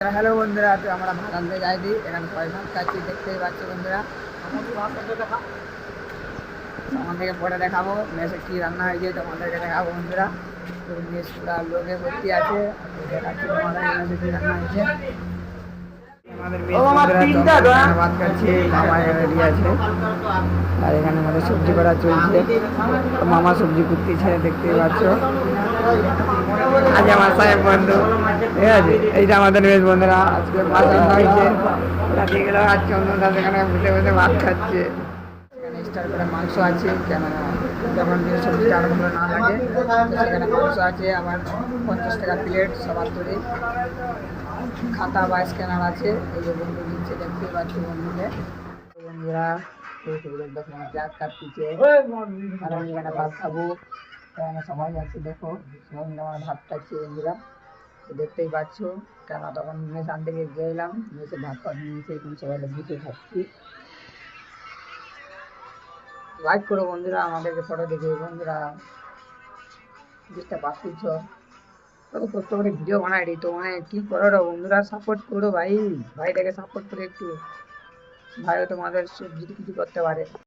Hello বন্ধুরা, তো আমরা ভাত আনতে যাইনি, এখানে সবাই ভাত খাচ্ছি, দেখতেই পাচ্ছ বন্ধুরা। তোমাদেরকে পরে দেখাবো মেসে কি রান্না হয়েছে, তোমাদেরকে দেখাবো বন্ধুরা। তো মেস পুরা লোকে ভর্তি আছে, দেখাচ্ছি তোমাদের মেসে কি রান্না হয়েছে। আমাদের মেস বন্ধুরা ভাত খাচ্ছি, মামা রেডি আছে আর এখানে আমাদের সবজি করা চলছে। মামা সবজি কুটতেছে, দেখতেই পাচ্ছ। আজ আমার সাহেব বন্ধু, ঠিক আছে। এইটা আমাদের বেশ বন্ধুরা, আজকে ভাত রান্না হয়েছে, দাদিগুলো খাচ্ছে, অন্যরা সেখানে বসে বসে ভাত খাচ্ছে। এখানে স্টার করে মাংস আছে, কেন যখন সবজিটা আরো ভালো না লাগে সেখানে মাংস আছে। আবার 50 টাকা প্লেট সবার তৈরি, খাতা বা স্ক্যানার আছে। এই যে বন্ধু দিচ্ছে, দেখতেই পাচ্ছি বন্ধুকে। বন্ধুরা গ্যাস কাটতেছে আর আমি এখানে ভাত খাবো, এখানে সবাই আছে, দেখো সবাই মিলে আমার ভাত খাচ্ছি বন্ধুরা। দেখতেই পাচ্ছ, কেন তখন মেশান থেকে গেলাম, মেসে ভাত ফাত নিয়েছে, এখন সবাই বুঝে খাচ্ছি। লাইক করো বন্ধুরা, আমাদেরকে ফটো দেখে বন্ধুরা জিনিসটা পাচ্ছিস, কত কষ্ট করে ভিডিও বানাই রে, তো মানে কি করো রে বন্ধুরা, সাপোর্ট করো ভাই, ভাইটাকে সাপোর্ট করে একটু, ভাইও তোমাদের সব যদি কিছু করতে পারে।